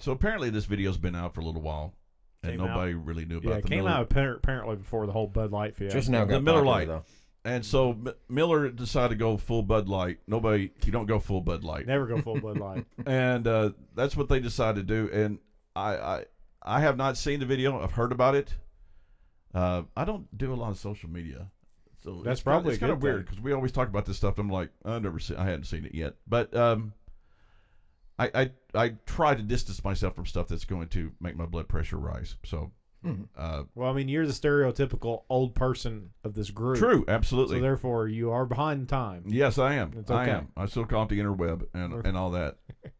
So apparently this video's been out for a little while, and nobody really knew about it came out apparently before the whole Bud Light fiasco. Just now got the Miller popular, Lite. though. And so Miller decided to go full Bud Light. You don't go full Bud Light. Never go full Bud Light. And that's what they decided to do. And I have not seen the video. I've heard about it. I don't do a lot of social media, so that's it's kind of weird because we always talk about this stuff. I'm like, I hadn't seen it yet, but I try to distance myself from stuff that's going to make my blood pressure rise. So, well, I mean, you're the stereotypical old person of this group. True, absolutely. So therefore, you are behind time. Yes, I am. It's okay. I am. I still call it the interweb and all that.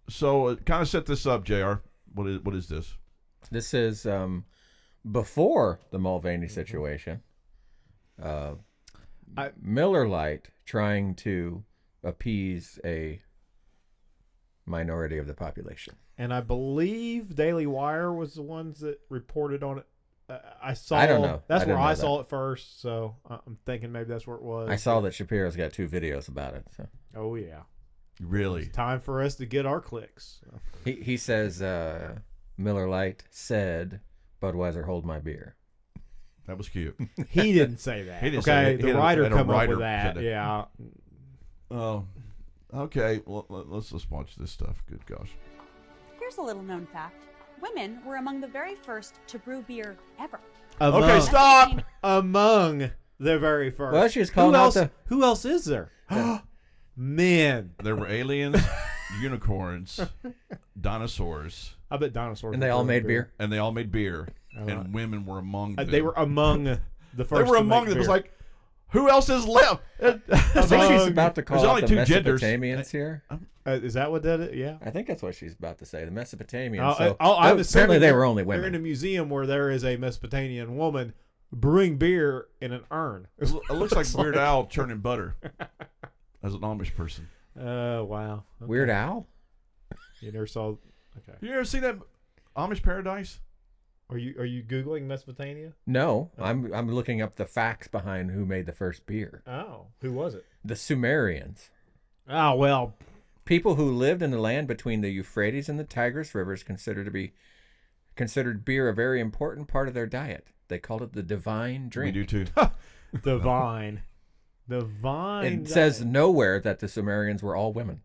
So, kind of set this up, JR. What is this? This is before the Mulvaney situation. Miller Lite trying to appease a minority of the population. And I believe Daily Wire was the ones that reported on it. I don't know. That's where I saw it first, so I'm thinking maybe that's where it was. I saw that Shapiro's got 2 videos about it. So. Oh, yeah. Really? It's time for us to get our clicks. So. He says Miller Lite said, Budweiser, hold my beer. That was cute. He didn't say that. He didn't say that. The writer come up with that. Yeah. Oh, okay. Well, let's watch this stuff. Good gosh. Here's a little known fact. Women were among the very first to brew beer ever. Okay, stop! Among the very first. Well, she's calling out the... Who else is there? Men. There were aliens, unicorns, dinosaurs. I bet dinosaurs. And they all made beer. And they all made beer. And women were among them. They were among the first. They were among them. It was like, who else is left? I think she's about to call out the Mesopotamians here. Is that what that is? Yeah. I think that's what she's about to say. The Mesopotamians. Apparently they were only women. They're in a museum where there is a Mesopotamian woman brewing beer in an urn. It looks like Weird Al churning butter as an Amish person. Wow. Okay. Weird Al? You never saw... Okay. You ever seen that Amish Paradise? Are you Googling Mesopotamia? No, I'm looking up the facts behind who made the first beer. Oh, who was it? The Sumerians. Oh, well... People who lived in the land between the Euphrates and the Tigris rivers considered beer a very important part of their diet. They called it the divine drink. We do too. Divine. It says nowhere that the Sumerians were all women.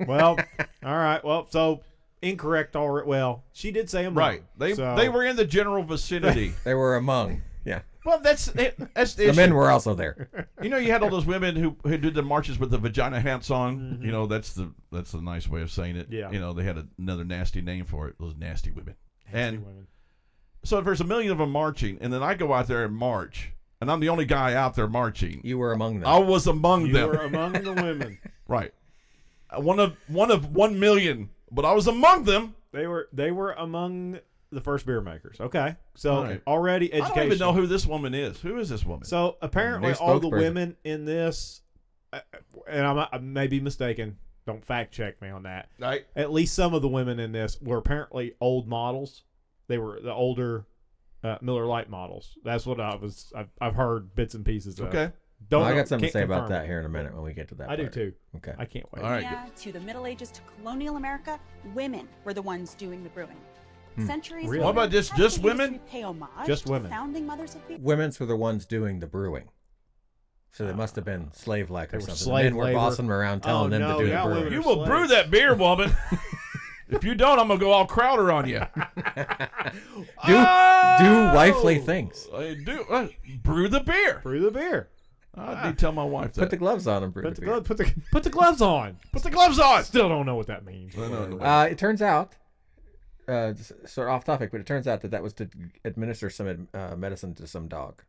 Well, all right. Well, so incorrect already. Well, she did say among. Right. They were in the general vicinity. They were among. Yeah. Well, that's the issue. Men were also there. You know, you had all those women who did the marches with the vagina hats on. Mm-hmm. You know, that's the nice way of saying it. Yeah. You know, they had another nasty name for it. Those nasty women. Nasty women. So if there's a million of them marching, and then I go out there and march, and I'm the only guy out there marching. You were among them. I was among them. You were among the women. Right. One of 1 million, but I was among them. They were among the first beer makers. Okay, so already education. I don't even know who this woman is. Who is this woman? So apparently, all the women in this, and I may be mistaken. Don't fact check me on that. Right. At least some of the women in this were apparently old models. They were the older Miller Lite models. That's what I've heard bits and pieces of. Okay. I got something to say about that here in a minute when we get to that. I do too. Okay. I can't wait. All right. To the Middle Ages to colonial America, women were the ones doing the brewing. Centuries What about just women? Pay homage just to women. The founding mothers of beer. Women's were the ones doing the brewing. So they must have been slave-like or something. Slave Men were bossing them around telling them to do the brewing. You will brew that beer, woman. If you don't, I'm going to go all Crowder on you. do wifely things. I do. Brew the beer. Brew the beer. I need to tell my wife that. Put the gloves on and brew the beer. Put the gloves on. Put the gloves on. Still don't know what that means. It turns out, sort of off topic, but it turns out that was to administer some medicine to some dog.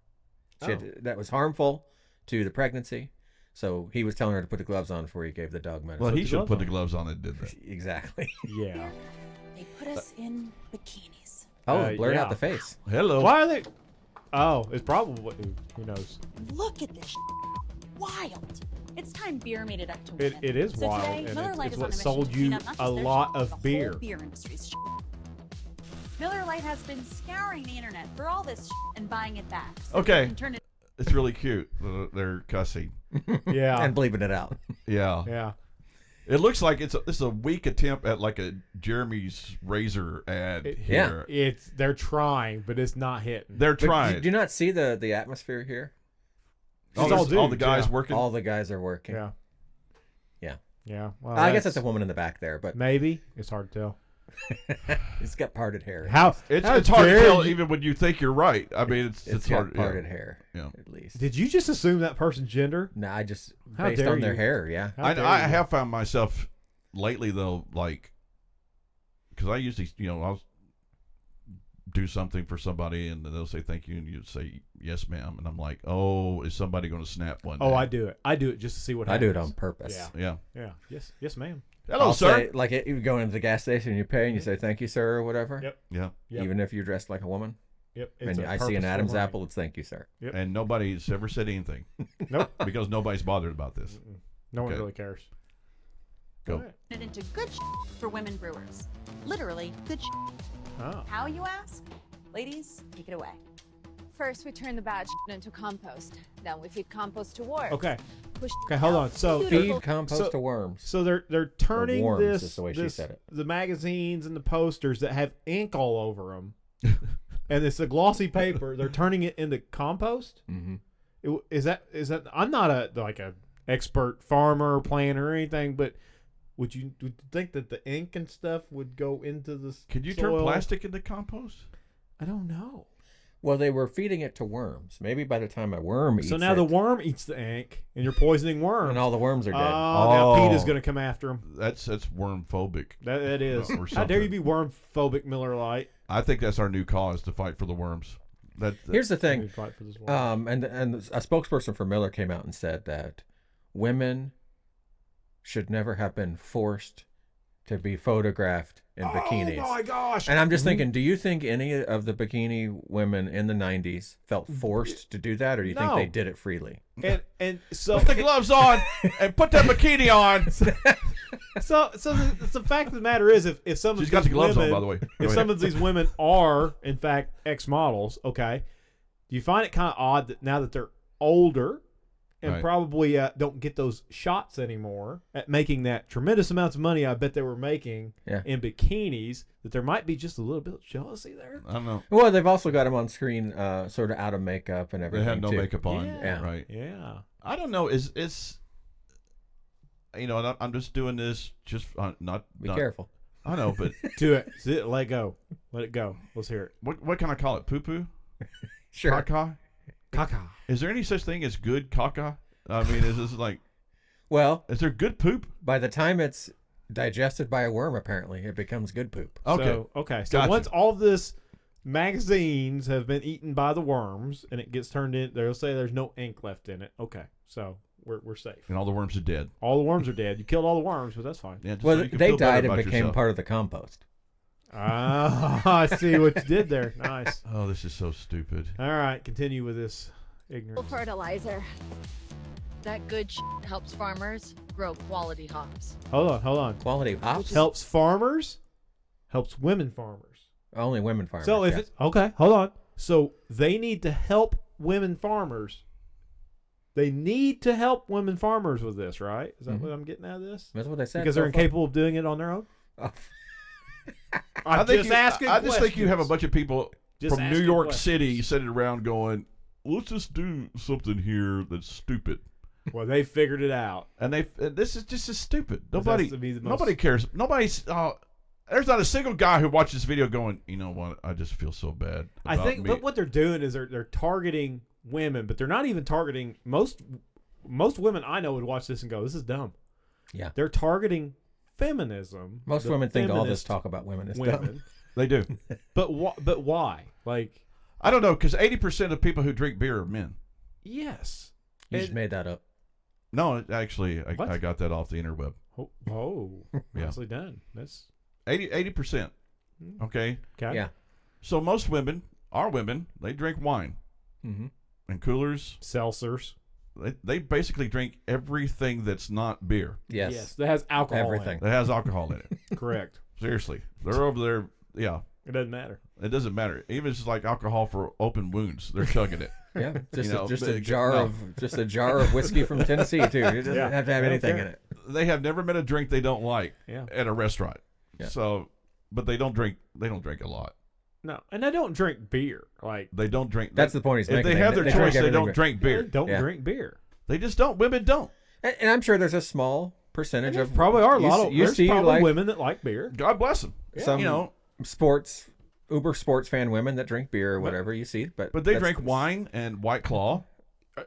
That was harmful to the pregnancy. So he was telling her to put the gloves on before he gave the dog medicine. Well, he should have put the gloves on and did that. Exactly. Yeah. They put us in bikinis. Blurred out the face. Hello. Why are they? Oh, it's probably who knows. Look at this. Wild. It's time beer made it up to women. It is so wild, today, and Miller Lite it's is what on a mission sold to clean you up not a just their lot shit, of but the beer. whole beer industry's shit. Miller Lite has been scouring the internet for all this shit and buying it back. So Okay. turn it It's really cute. They're cussing. Yeah. And bleeping it out. Yeah. Yeah. It looks like it's a weak attempt at like a Jeremy's razor ad here. They're trying, but it's not hitting. They're But trying. do you not see the atmosphere here? It's all the dudes, guys yeah. working. All the guys are working. Yeah. Yeah. Yeah. Well, I guess that's a woman in the back there, but maybe it's hard to tell. it's got parted hair. How It's hard to dare tell you- even when you think you're right. I mean, it's got hard. parted Yeah. hair. Yeah. At least. Did you just assume that person's gender? No, I just How based dare on their you. hair. Yeah. How dare I you. have found myself lately though, like, because I usually, I'll do something for somebody and they'll say thank you and you say yes, ma'am, and I'm like, oh, is somebody going to snap one day? Oh, I do it. I do it just to see what I happens. do it on purpose. Yeah. Yeah. Yeah. Yes, ma'am. Hello, I'll sir. say, like you go into the gas station and you pay and you say thank you, sir, or whatever. Yep. Yeah. Yep. Even if you're dressed like a woman. Yep. And I see an Adam's apple, it's thank you, sir. Yep. And nobody's ever said anything. Nope. Because nobody's bothered about this. No one Okay. really cares. Go. All right. It into good for women brewers. Literally good. Oh. How, you ask? Ladies, take it away. First, we turn the bad into compost. Then we feed compost to worms. Okay. Push Okay. Hold on. So Feed compost so- to worms. So they're turning worms this, is the way she said it. the magazines and the posters that have ink all over them, and it's a glossy paper. They're turning it into compost. Mm-hmm. Is that? I'm not a expert farmer, planter, or anything, but would you think that the ink and stuff would go into the Could you soil? turn plastic into compost? I don't know. Well, they were feeding it to worms. Maybe by the time a worm eats So now it, the worm eats the ink, and you're poisoning worms. and all the worms are dead. Now PETA's going to come after him. That's worm phobic. That is. Or How dare you something. be worm phobic, Miller Lite? I think that's our new cause to fight for the worms. Here's the We thing. fight for this worm. And a spokesperson for Miller came out and said that women should never have been forced to be photographed in bikinis. Oh my gosh! And I'm just thinking, do you think any of the bikini women in the 90s felt forced to do that, or do you think No. they did it freely? And so Put the gloves on and put that bikini on. so the fact of the matter is, if some She's of got the these gloves women, on, by the way. Go if ahead. some of these women are in fact ex models, okay, do you find it kind of odd that now that they're older and Right. probably don't get those shots anymore at making that tremendous amounts of money I bet they were making Yeah. in bikinis, that there might be just a little bit of jealousy there? I don't know. Well, they've also got them on screen, sort of out of makeup and They everything. had no too. makeup on. Yeah. Right. Yeah. I don't know. It's I'm just doing this just not. Be not- careful. I know, but Do it. Let it go. Let it go. Let's hear it. what can I call it? Poo poo? Sure. Caca? Caca. Is there any such thing as good caca? I mean, is this like? Well, Is there good poop? by the time it's digested by a worm, apparently, it becomes good poop. Okay. So Gotcha. once all this magazines have been eaten by the worms and it gets turned in, they'll say there's no ink left in it. Okay, so we're safe. And all the worms are dead. All the worms are dead. You killed all the worms, but that's fine. Yeah. Just Well, so you can they feel better died and about became yourself. part of the compost. Ah, I see what you did there. Nice. Oh, this is so stupid. All right, continue with this ignorance. fertilizer. That good helps farmers grow quality hops. Hold on. Quality hops? Helps farmers, helps women farmers. Only women farmers. So if yeah. it's okay, hold on. So they need to help women farmers. They need to help women farmers with this, right? Is that what I'm getting out of this? That's what they said. Because so they're far. incapable of doing it on their own. Oh. I think just asking I just think you have a questions. bunch of people Just from New asking York questions. City sitting around going, "Let's just do something here that's stupid." Well, they figured it out. And this is just as stupid. This Nobody has to be the most- nobody cares. Nobody's. There's not a single guy who watches this video going, "You know what? I just feel so bad." I about think me." what they're doing is they're targeting women, but they're not even targeting most women I know would watch this and go, "This is dumb." Yeah. They're targeting feminism. Most the women think all this feminist talk about women is dumb. women. They do. But why? Like, I don't know, because 80% of people who drink beer are men. yes. You And- just made that up. No, actually, What? I got that off the interweb. Oh, Yeah. nicely done. That's 80%. Okay. okay. Yeah. So most women, our women, they drink wine Mm-hmm. and coolers. Seltzers. They basically drink everything that's not beer Yes. That has alcohol Everything. that has alcohol in it. in it. Correct. Seriously, they're over there. Yeah, It doesn't matter. it doesn't matter. Even if it's like alcohol for open wounds, they're chugging it. Yeah, just You know, just a but- jar no. of whiskey from Tennessee too. It doesn't Yeah. have to have I don't anything care. in it. They have never met a drink they don't like Yeah. at a restaurant. Yeah. So, but they don't drink. They don't drink a lot. No, and I don't drink beer. Like, They don't drink. That's the point he's if making. they have their drink choice, they everything don't but- drink beer. don't Yeah. drink beer. They just don't. Women don't. And I'm sure there's a small percentage There of probably are a you lot s- of. you There's see probably like women that like beer. God bless them. some You know, sports uber sports fan women that drink beer or whatever you see, but but they that's- drink wine and White Claw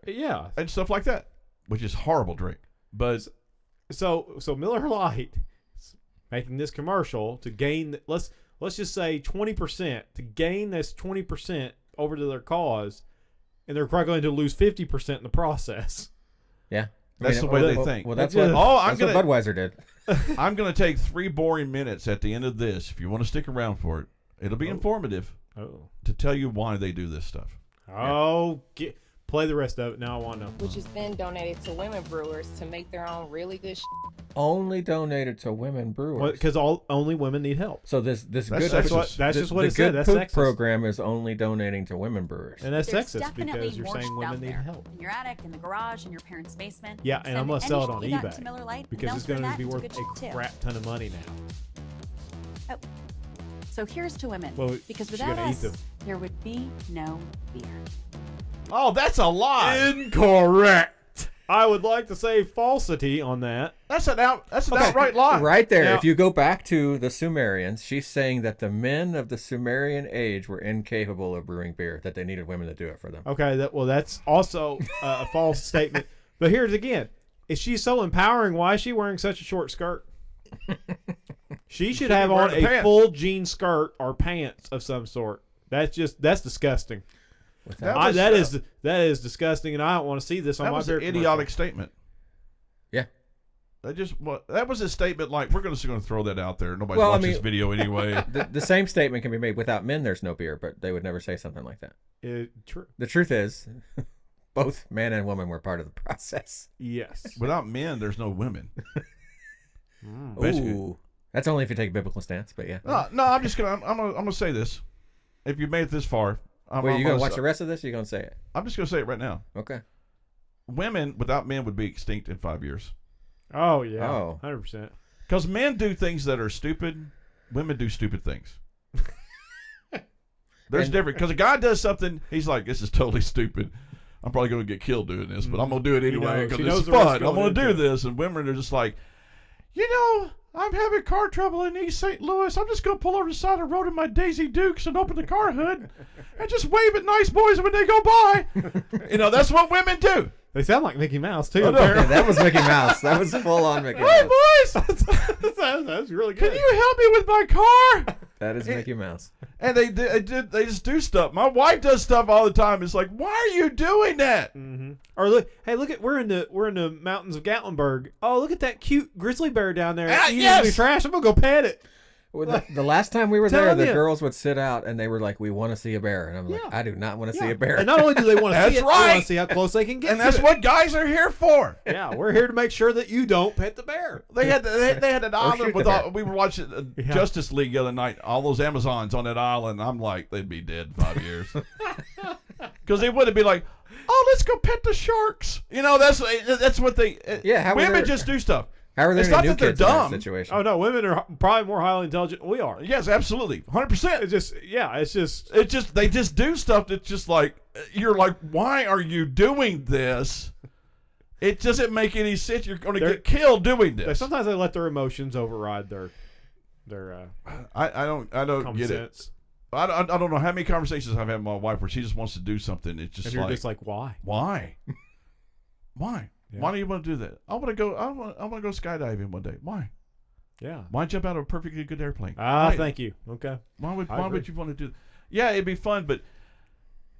Yeah. and stuff like that, which is horrible drink. But So Miller Lite is making this commercial to gain. Let's just say 20% to gain this 20% over to their cause, and they're probably going to lose 50% in the process. Yeah. That's the way they think. Well, that's That's what, Oh, I'm that's what Budweiser did. I'm going to take 3 boring minutes at the end of this. If you want to stick around for it, it'll be informative Oh. to tell you why they do this stuff. Oh, play the rest of it. Now I want to know. which is then donated to women brewers to make their own really good Only donated to women brewers. Because only women need help. So this That's good sexist. That's the, just what the it said. good That's poop sexist. program is only donating to women brewers. And that's There's sexist definitely because you're more saying shit women out need there. help. In your attic, in the garage, in your parents' basement. Yeah, and I'm Send gonna sell it any on shit you got eBay to Miller Lite, and because they'll it's turn going to that be into worth good shit a too. crap ton of money now. So here's to women. Well, because she's without gonna eat us, them. there would be no beer. Oh, that's a lie. Incorrect. I would like to say falsity on that. That's an outright lie. Right there, Now- if you go back to the Sumerians, she's saying that the men of the Sumerian age were incapable of brewing beer, that they needed women to do it for them. Okay, that's also a false statement. But here's again: if she's so empowering, why is she wearing such a short skirt? She should have be on wearing a pants. full jean skirt or pants of some sort. That's disgusting. That That is disgusting, and I don't want to see this on That my was beer an commercial. idiotic statement. Yeah. That was a statement like we're just going to throw that out there. Nobody's Well, I watching mean- this video anyway. The same statement can be made without men, there's no beer, but they would never say something like that. True. The truth is, both man and woman were part of the process. Yes. Without men, there's no women. Basically. Ooh. That's only if you take a biblical stance, but yeah. No, I'm just gonna say this. If you made it this far, Wait, you going to watch the rest of this or you going to say it? I'm just gonna say it right now. Okay. Women without men would be extinct in 5 years. Oh yeah. Oh. 100%. Because men do things that are stupid. Women do stupid things. There's And- different. Because a guy does something, he's like, "This is totally stupid. I'm probably going to get killed doing this, but I'm going to do it anyway knows. because She it's knows the risk fun. I'm going going to do into it. this." And women are just like, I'm having car trouble in East St. Louis. I'm just going to pull over the side of the road in my Daisy Dukes and open the car hood and just wave at nice boys when they go by. That's what women do. They sound like Mickey Mouse too. I know. Yeah, that was Mickey Mouse. That was full on Mickey Hey, Mouse. boys, That's really can good. you help me with my car? That is Mickey Mouse. And they just do stuff. My wife does stuff all the time. It's like, why are you doing that? Mm-hmm. Or look at we're in the mountains of Gatlinburg. Oh, look at that cute grizzly bear down there. Eating yes! the trash. I'm gonna go pet it. Well, the last time we were there, Telling the you. girls would sit out and they were like, "We want to see a bear," and I'm like, Yeah. "I do not want to Yeah. see a bear." And not only do they want to That's see it, they right. want to see how close they can get. And to that's it. what guys are here for. Yeah, we're here to make sure that you don't pet the bear. They had an island shoot with the all. bear. We were watching Yeah. Justice League the other night. All those Amazons on that island. I'm like, they'd be dead in 5 years. Because they wouldn't be like, "Oh, let's go pet the sharks." That's what they. Yeah, how were women there- just do stuff. How are there It's any not new that they're kids in that dumb. situation? Oh no, women are probably more highly intelligent than we are. Yes, absolutely, 100%. It's just They just do stuff that's just like you're like, why are you doing this? It doesn't make any sense. You're going to They're- get killed doing this. sometimes they let their emotions override their I don't common get it. sense. I don't know how many conversations I've had with my wife where she just wants to do something. It's just And you're like, just like, why? why? Why? Yeah. Why do you want to do that? I want to go. I want to go skydiving one day. Why? Yeah. Why jump out of a perfectly good airplane? Ah, Why? thank you. Okay. Why would I agree. you want to do? Yeah, it'd be fun, but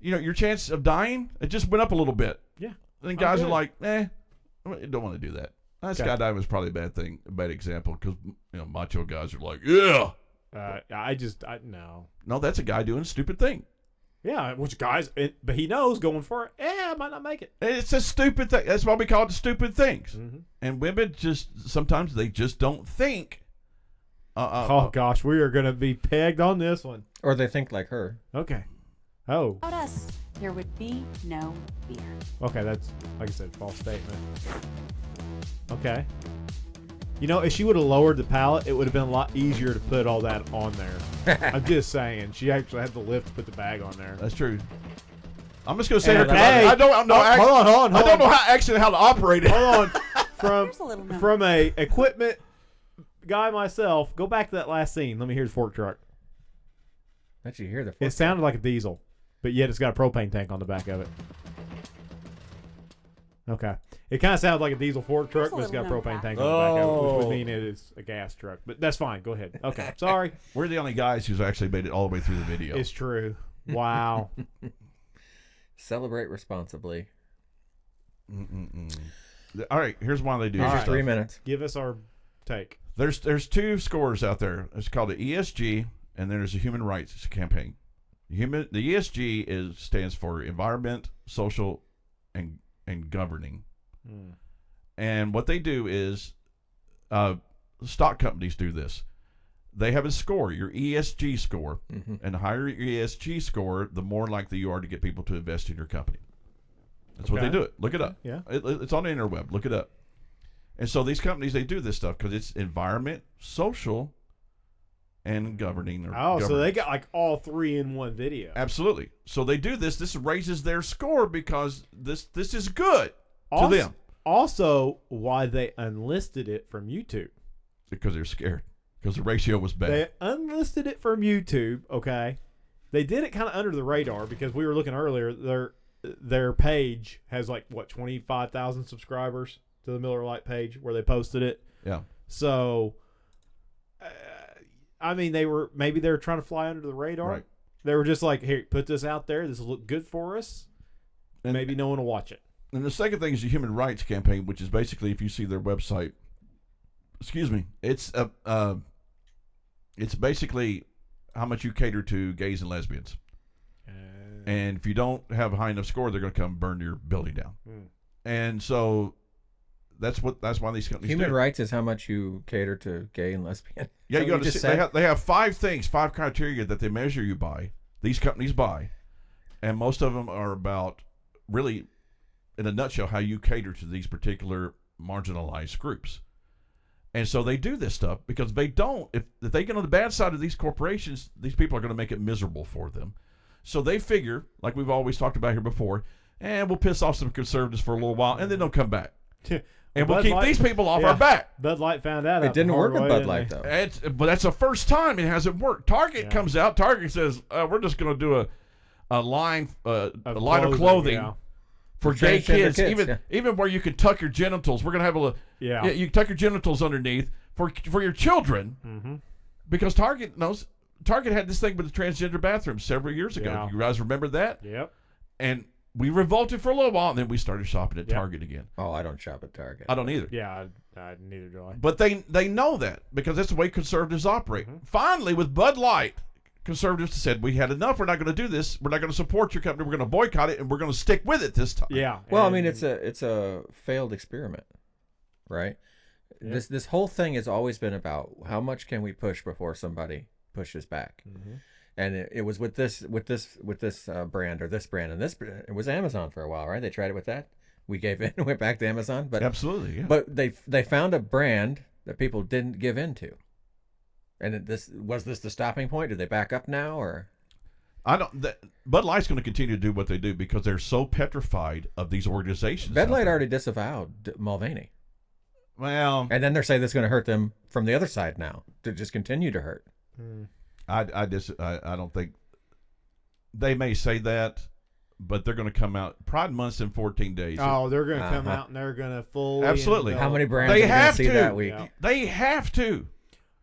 your chance of dying it just went up a little bit. Yeah. And guys are good. like, I don't want to do that. Okay. Skydiving is probably a bad example because macho guys are like, yeah. No. No, that's a guy doing a stupid thing. Yeah, which guys, but he knows going for it. Yeah, I might not make it. It's a stupid thing. That's why we call it stupid things. Mhm. And women sometimes they just don't think. Oh gosh, we are gonna be pegged on this one. Or they think like her. Okay. Oh. Without us, there would be no beer. Okay, that's, like I said, false statement. Okay. You know, if she would have lowered the pallet, it would have been a lot easier to put all that on there. I'm just saying. She actually had the lift to put the bag on there. That's true. I'm just gonna say And her. hey, I don't know. hold on. I don't know how to operate it. Hold on. Here's a little note. From a equipment guy myself, go back to that last scene. Let me hear the fork truck. Let you hear the. It sounded like a diesel, but yet it's got a propane tank on the back of it. Okay. It kind of sounds like a diesel fork truck, but it's got a propane tank on the back of it, which would mean it is a gas truck. But that's fine. Go ahead. Okay. Sorry. We're the only guys who's actually made it all the way through the video. It's true. Wow. Celebrate responsibly. All right, here's why they do Here's this your stuff. 3 minutes. Give us our take. There's two scores out there. It's called the ESG, and then there's a human rights campaign. The ESG stands for environment, social, and governing. And what they do is, stock companies do this. They have a score, your ESG score, and the higher your ESG score, the more likely you are to get people to invest in your company. That's what they do. Look it up. Yeah. It's on the interweb. Look it up. And so these companies, they do this stuff because it's environment, social, and governing. So they got like all three in one video. Absolutely. So they do this. This raises their score because this is good to them. Also, why they unlisted it from YouTube. Because they're scared. Because the ratio was bad. They unlisted it from YouTube, okay? They did it kind of under the radar because we were looking earlier. Their page has like, 25,000 subscribers to the Miller Lite page where they posted it. Yeah. So, I mean, they were trying to fly under the radar. Right. They were just like, here, put this out there. This will look good for us. And maybe no one will watch it. And the second thing is the human rights campaign, which is basically, if you see their website, it's basically how much you cater to gays and lesbians. And if you don't have a high enough score, they're going to come burn your building down. And so that's why these companies Human do. rights is how much you cater to gay and lesbian. Yeah, So you got to just see, said? they have 5 criteria that they measure you by. These companies buy, and most of them are about, really, in a nutshell, how you cater to these particular marginalized groups. And so they do this stuff because they don't. If they get on the bad side of these corporations, these people are going to make it miserable for them. So they figure, like we've always talked about here before, we'll piss off some conservatives for a little while, and then they'll come back. And we'll keep these people off our back. Bud Light found out. It didn't work with Bud Light, though. But that's the first time it hasn't worked. Target comes out. Target says, we're just going to do a line of clothing for gay kids. Even where you can tuck your genitals. We're going to have you can tuck your genitals underneath for your children. Because Target knows. Target had this thing with the transgender bathrooms several years ago. Yeah. You guys remember that? Yep. And we revolted for a little while, and then we started shopping at Target again. Oh, I don't shop at Target. I don't either. Yeah, neither do I. But they know that because that's the way conservatives operate. Finally, with Bud Light, conservatives said, we had enough. We're not going to do this. We're not going to support your company. We're going to boycott it, and we're going to stick with it this time. Yeah. Well, I mean, it's a failed experiment, right? Yeah. This whole thing has always been about how much can we push before somebody pushes back. And it was with this brand or this brand and this brand. It was Amazon for a while, right? They tried it with that. We gave in and went back to Amazon, but Absolutely, yeah. But they found a brand that people didn't give in to. And was this the stopping point? Did they back up now, or? Bud Light's going to continue to do what they do because they're so petrified of these organizations. Bud Light already disavowed Mulvaney. Well, and then they're saying that's going to hurt them from the other side now to just continue to hurt. I don't think they may say that, but they're going to come out. Pride Month's in 14 days. Oh, they're going to come out and they're going to fully. Absolutely. How many brands they are have to see that week? Yeah. They have to.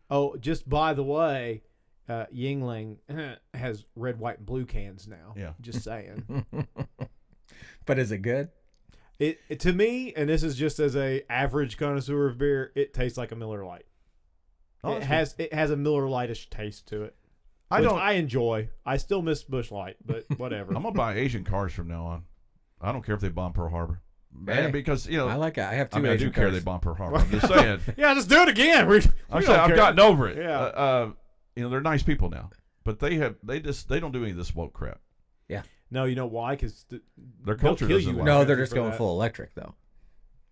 Oh, just by the way, Yingling has red, white, and blue cans now. Yeah. Just saying. But is it good? It to me, and this is just as a average connoisseur of beer, it tastes like a Miller Lite. Oh, it has a Miller Lite-ish taste to it. I enjoy. I still miss Busch Light, but whatever. I'm gonna buy Asian cars from now on. I don't care if they bomb Pearl Harbor, Hey, because I like it. I have two. I do care they bomb Pearl Harbor. I'm just saying. Yeah, just do it again. I'm saying I've gotten over it. Yeah. They're nice people now, but they don't do any of this woke crap. Yeah. No, you know why? Because Their culture kill doesn't you. allow No, it. they're for just going that. full electric though.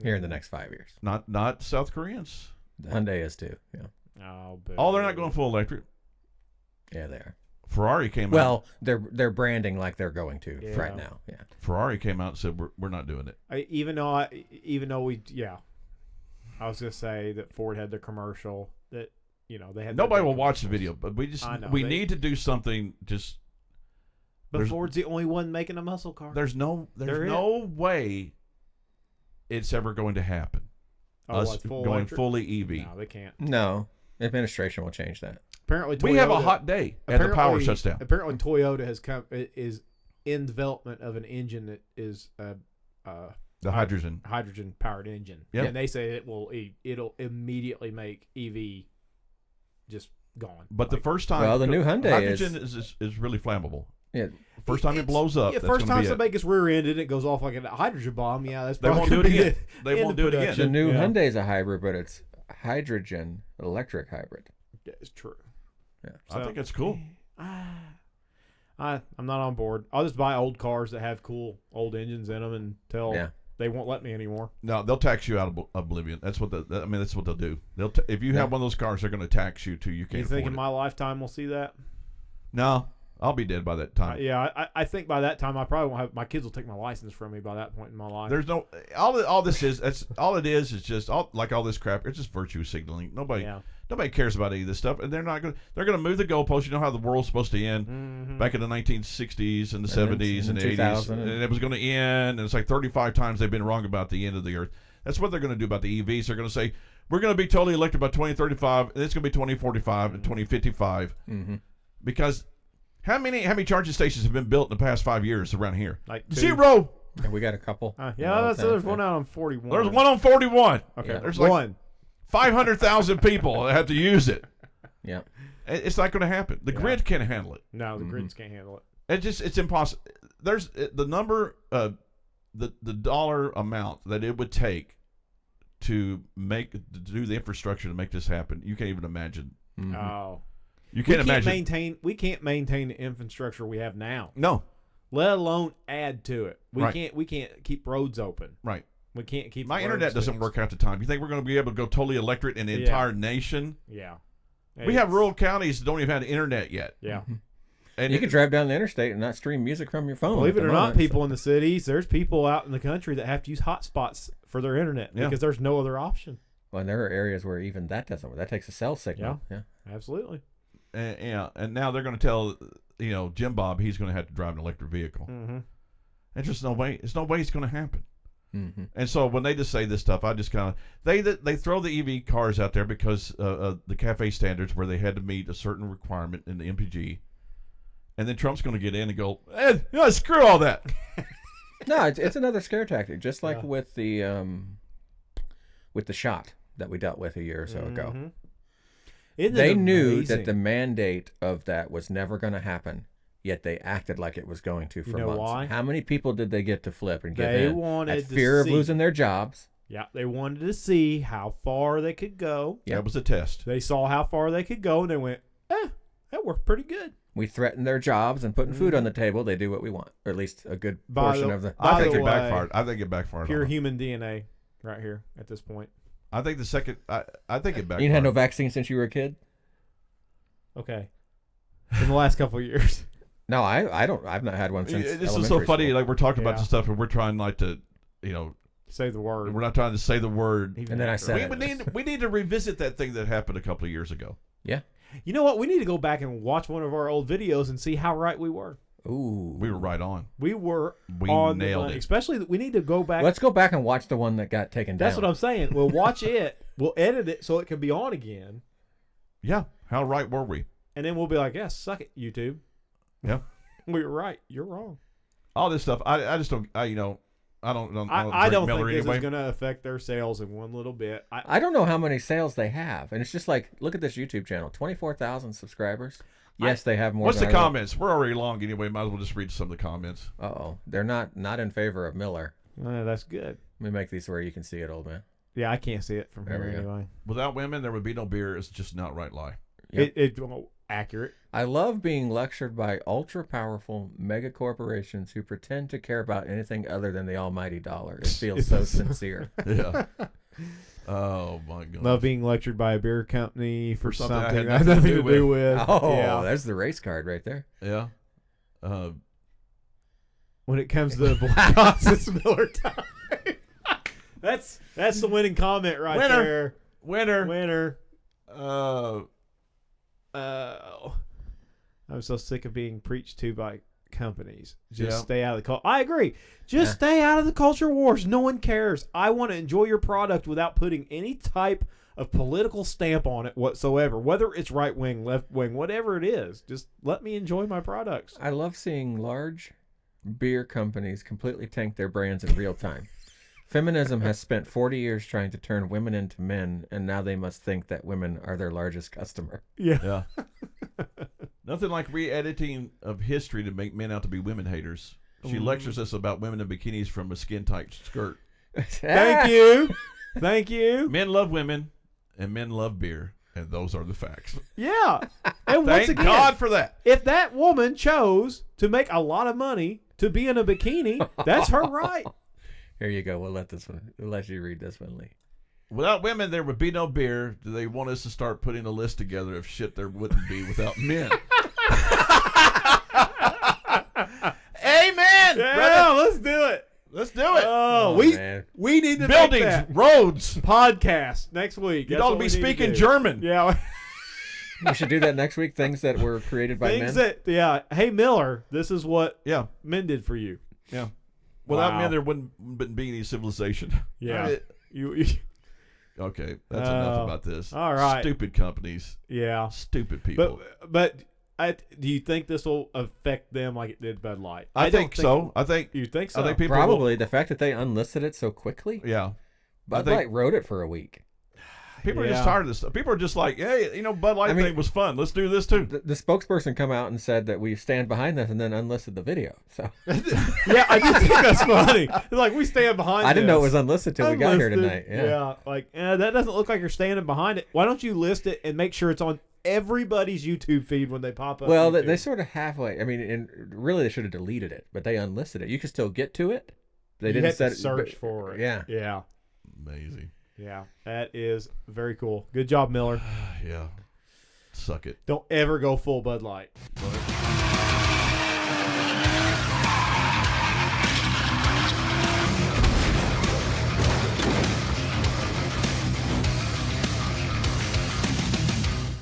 Here in the next 5 years, Not South Koreans. Hyundai is too. Yeah, Oh, boo. Oh, they're not going full electric. yeah, they are. Ferrari came out. Well, they're branding like they're going to Yeah. right now. Yeah, Ferrari came out and said we're not doing it. Even though I was gonna say that Ford had the commercial that they had. Nobody their will watch the commercials. video, but I know, we they- need to do something. Just But there's- Ford's the only one making a muscle car. there's no They're no way it's ever going to happen. Us what, full going electric? fully EV. No, they can't. no administration will change that. Apparently, We have a Toyota- hot day and the power apparently- shuts down. Apparently, Toyota is in development of an engine that is The hydrogen. hydrogen powered engine. Yeah. And they say it'll immediately make EV just gone. But the first time, Well, the new Hyundai hydrogen is really flammable. Yeah, First time it It's- blows up. Yeah, that's first gonna time be it. somebody gets rear-ended, it goes off like a hydrogen bomb. Yeah, that's They probably won't do gonna it be again. They end won't of do it again. the production. new Yeah. Hyundai is a hybrid, but it's hydrogen electric hybrid. Yeah, it's true. Yeah, I think it's cool. I'm not on board. I'll just buy old cars that have cool old engines in them until Yeah. they won't let me anymore. No, they'll tax you out of oblivion. That's what that's what they'll do. If you Yeah. have one of those cars, they're going to tax you till you You can't think afford in it. my lifetime we'll see that? No, I'll be dead by that time. I think by that time I probably won't have. My kids will take my license from me by that point in my life. There's no all this is. That's all it is just all this crap. It's just virtue signaling. Nobody cares about any of this stuff, and they're not going. They're going to move the goalposts. You know how the world's supposed to end back in the 1960s and the 70s and the 80s, 2000 and it was going to end. And it's like 35 times they've been wrong about the end of the earth. That's what they're going to do about the EVs. They're going to say we're going to be totally electric by 2035, and it's going to be 2045 and 2055 because. How many charging stations have been built in the past 5 years around here? Like 2. 0. And we got a couple. There's one out on 41. There's one on 41. Okay, Yeah. There's like one. 500,000 people that have to use it. Yeah, It's not going to happen. The grid can't handle it. No, the grids can't handle it. It's impossible. There's the number, the dollar amount that it would take to do the infrastructure to make this happen. You can't even imagine. Oh, You can't imagine. We can't maintain the infrastructure we have now. No, Let alone add to it. We Right. can't keep roads open. right. We can't keep My roads internet doesn't fixed. work half the time. You think we're going to be able to go totally electric in the entire nation? Yeah. We have rural counties that don't even have internet yet. Yeah. And you could drive down the interstate and not stream music from your phone. Believe at it the or not, moment, people in the cities, there's people out in the country that have to use hotspots for their internet Yeah. because there's no other option. Well, and there are areas where even that doesn't work. That takes a cell signal. Yeah. Absolutely. and now they're going to tell Jim Bob he's going to have to drive an electric vehicle. Mm-hmm. There's just no way. There's no way it's going to happen. Mm-hmm. And so when they just say this stuff, I just kind of they throw the EV cars out there because the CAFE standards where they had to meet a certain requirement in the MPG, and then Trump's going to get in and go, screw all that. No, it's another scare tactic, just like Yeah. with the shot that we dealt with a year or so ago. Mm-hmm. Isn't it They knew amazing? that the mandate of that was never going to happen, yet they acted like it was going to for know months. why? How many people did they get to flip and give They in wanted at to fear of see- losing their jobs? Yeah, they wanted to see how far they could go. Yeah. That was a test. They saw how far they could go, and they went, that worked pretty good. We threaten their jobs and putting food on the table. They do what we want, or at least a good By portion the- of the. by I think the it way, backfired. I think it backfired. Pure on them. human DNA right here at this point. I think the second. I think it backfired. You had no vaccine since you were a kid? Okay. In the last couple of years. No, I don't. I've not had one since. This is so elementary funny. school. Like we're talking about Yeah. this stuff, and we're trying like to, Say the word. we're not trying to say the word. Even And then I after. said it. We need to revisit that thing that happened a couple of years ago. Yeah. You know what? We need to go back and watch one of our old videos and see how right we were. Ooh. We were right on. We were We on the nailed money. it. Especially, we need to go back. Let's go back and watch the one that got taken down. That's what I'm saying. We'll watch it. We'll edit it so it can be on again. Yeah. How right were we? And then we'll be like, yeah, suck it, YouTube. Yeah. We were right. You're wrong. All this stuff. I just don't. I don't I don't Miller think this anyway. is going to affect their sales in one little bit. I don't know how many sales they have, and it's just like, look at this YouTube channel, 24,000 subscribers. Yes, they have more. What's the than our- comments? We're already long anyway. Might as well just read some of the comments. Uh-oh, they're not in favor of Miller. That's good. Let me make these where you can see it, old man. Yeah, I can't see it from There here we go. anyway. Without women, there would be no beer. It's just not right lie. Yep. accurate. I love being lectured by ultra-powerful mega corporations who pretend to care about anything other than the almighty dollar. It feels so sincere. Yeah. Oh my god. Love being lectured by a beer company for something I something had I had nothing nothing to to do do with. Oh, Yeah. there's the race card right there. Yeah. When it comes to the boycotts, it's Miller time. That's the winning comment right Winner. there. Winner. Winner. Uh. I'm so sick of being preached to by companies. Just Yeah. stay out of the culture. I agree. Just stay out of the culture wars. No one cares. I want to enjoy your product without putting any type of political stamp on it whatsoever. Whether it's right wing, left wing, whatever it is. Just let me enjoy my products. I love seeing large beer companies completely tank their brands in real time. Feminism has spent 40 years trying to turn women into men, and now they must think that women are their largest customer. Yeah. Yeah. Nothing like re-editing of history to make men out to be women haters. She lectures us about women in bikinis from a skin-tight skirt. Thank you. Thank you. Men love women, and men love beer, and those are the facts. Yeah. And once Thank again, God for that. if that woman chose to make a lot of money to be in a bikini, that's her right. Here you go. We'll let you read this one, Lee. Without women, there would be no beer. Do they want us to start putting a list together of shit there wouldn't be without men? Amen, Yeah, brother. let's do it. Let's do it. Oh, man. we need to make Buildings, that roads. podcast next week. You'd That's ought to what be we need speaking do. German. Yeah. We should do that next week. Things that were created by Things men. that, yeah. Hey, Miller, this is what Yeah. men did for you. Yeah. Without Wow. men, there wouldn't be any civilization. Yeah. Right? You Okay, that's enough about this. all right. Stupid companies. yeah. Stupid people. But do you think this will affect them like it did Bud Light? I don't think so. I think You think so? I think people Probably the fact that they unlisted it so quickly. will, yeah. Bud think- Light wrote it for a week. People are Yeah. just tired of this stuff. People are just like, hey, Bud Light I mean- thing was fun. Let's do this too. The spokesperson come out and said that we stand behind this and then unlisted the video. So Yeah, I do think that's funny. It's like we stand behind I didn't know it this. was unlisted till we got here Unlisted. tonight. Yeah. Like that doesn't look like you're standing behind it. Why don't you list it and make sure it's on everybody's YouTube feed when they pop up? Well, they YouTube? sort of halfway. I mean, and really they should have deleted it, but they unlisted it. You can still get to it. They You didn't had to set it, search but- for it. Yeah. Yeah. Amazing. Yeah. That is very cool. Good job, Miller. Yeah. Suck it. Don't ever go full Bud Light. But